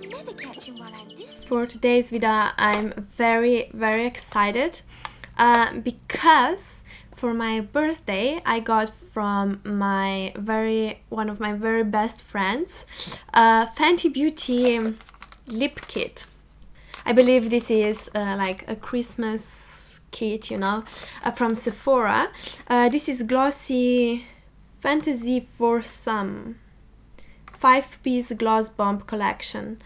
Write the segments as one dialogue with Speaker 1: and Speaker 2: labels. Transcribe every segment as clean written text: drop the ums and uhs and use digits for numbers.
Speaker 1: never catch him while I'm this.
Speaker 2: For today's video, I'm very excited because for my birthday I got from one of my very best friends Fenty Beauty Lip Kit. I believe this is like a Christmas kit, you know, from Sephora. This is Glossy Fantasy for Some 5-piece gloss bomb collection.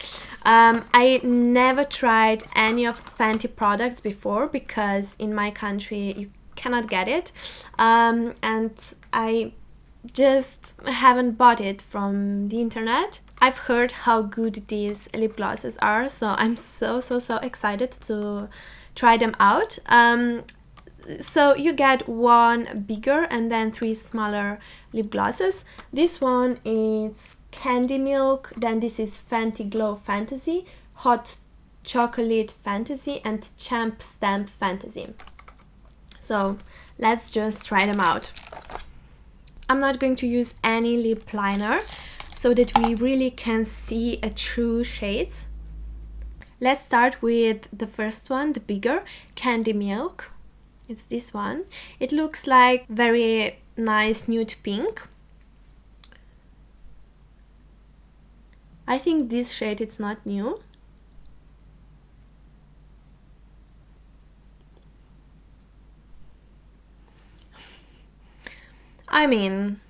Speaker 2: I never tried any of Fenty products before because in my country you cannot get it, and I just haven't bought it from the internet. I've heard how good these lip glosses are, so I'm so excited to try them out. So you get one bigger and then 3 smaller lip glosses. This one is Candy Milk, then this is Fenty Glow Fantasy, Hot Chocolate Fantasy, and Champ Stamp Fantasy. So let's just try them out. I'm not going to use any lip liner so that we really can see a true shades. Let's start with the first one, the bigger, Candy Milk. It's this one. It looks like very nice nude pink. I think this shade is not new. I mean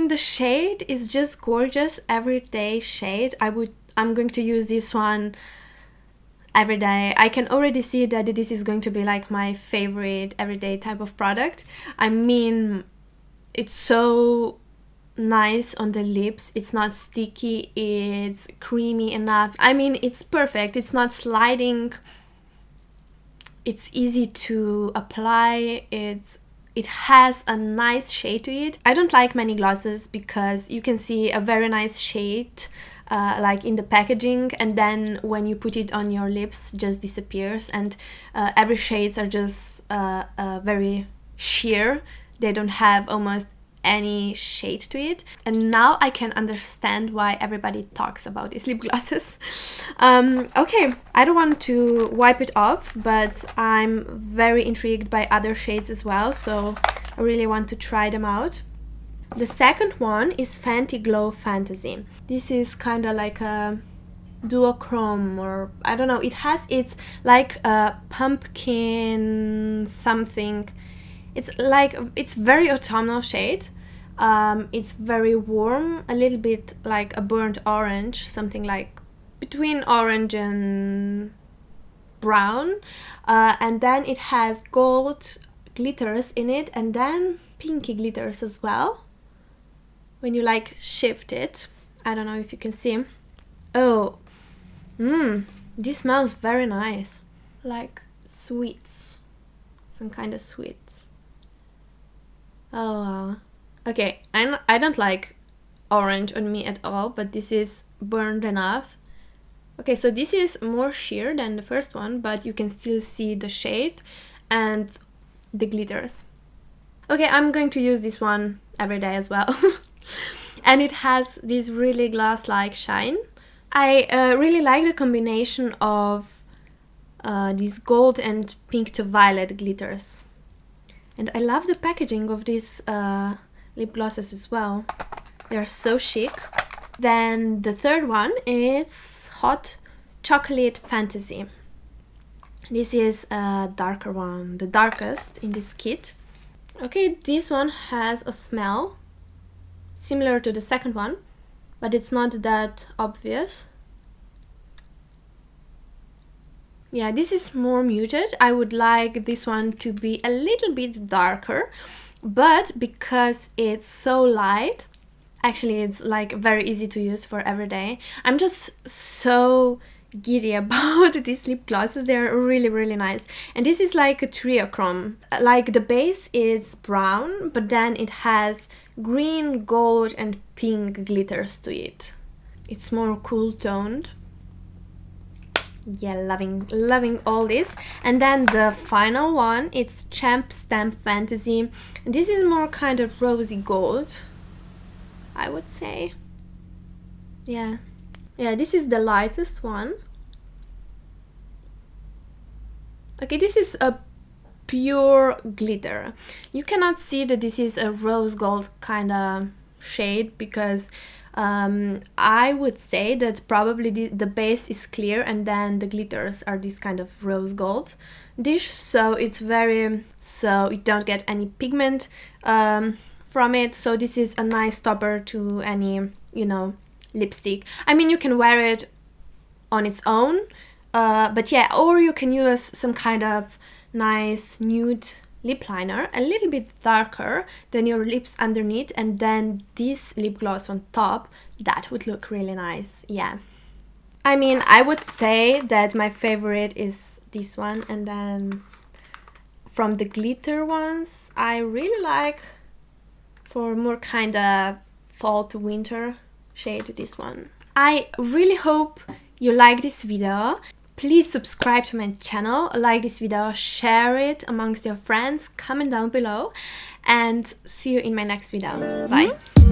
Speaker 2: the shade is just gorgeous, everyday shade. I'm going to use this one every day. I can already see that this is going to be like my favorite everyday type of product. I mean, it's so nice on the lips, it's not sticky, it's creamy enough. I mean, it's perfect, it's not sliding, it's easy to apply, it has a nice shade to it. I don't like many glosses because you can see a very nice shade like in the packaging, and then when you put it on your lips just disappears, and every shades are just very sheer. They don't have almost any shade to it, and now I can understand why everybody talks about these lip glosses. Okay, I don't want to wipe it off, but I'm very intrigued by other shades as well, so I really want to try them out. The second one is Fenty Glow Fantasy. This is kind of like a duochrome, or I don't know, it's like a pumpkin something. It's very autumnal shade. It's very warm, a little bit like a burnt orange, something like between orange and brown, and then it has gold glitters in it, and then pinky glitters as well when you like shift it. I don't know if you can see. Oh, this smells very nice, like sweets, some kind of sweets. Oh wow. Okay, I don't like orange on me at all, but this is burned enough. Okay, so this is more sheer than the first one, but you can still see the shade and the glitters. Okay, I'm going to use this one every day as well. And it has this really glass-like shine. I really like the combination of these gold and pink to violet glitters. And I love the packaging of these lip glosses as well. They're so chic. Then the third one is Hot Chocolate Fantasy. This is a darker one, the darkest in this kit. Okay, this one has a smell similar to the second one, but it's not that obvious. Yeah, this is more muted. I would like this one to be a little bit darker, but because it's so light, actually it's like very easy to use for every day. I'm just so giddy about these lip glosses. They're really nice. And this is like a triochrome. Like the base is brown, but then it has green, gold and pink glitters to it. It's more cool toned. Yeah, loving all this. And then the final one, it's Champ Stamp Fantasy. This is more kind of rosy gold, I would say. Yeah, Yeah, this is the lightest one. Okay, this is a pure glitter. You cannot see that this is a rose gold kind of shade because I would say that probably the base is clear and then the glitters are this kind of rose gold dish, so it's very, so you don't get any pigment from it. So this is a nice topper to any, you know, lipstick. I mean, you can wear it on its own, but yeah, or you can use some kind of nice nude lip liner, a little bit darker than your lips underneath, and then this lip gloss on top. That would look really nice. Yeah, I mean, I would say that my favorite is this one, and then from the glitter ones, I really like, for more kind of fall to winter shade, this one. I really hope you like this video. Please subscribe to my channel, like this video, share it amongst your friends, comment down below, and see you in my next video. Bye!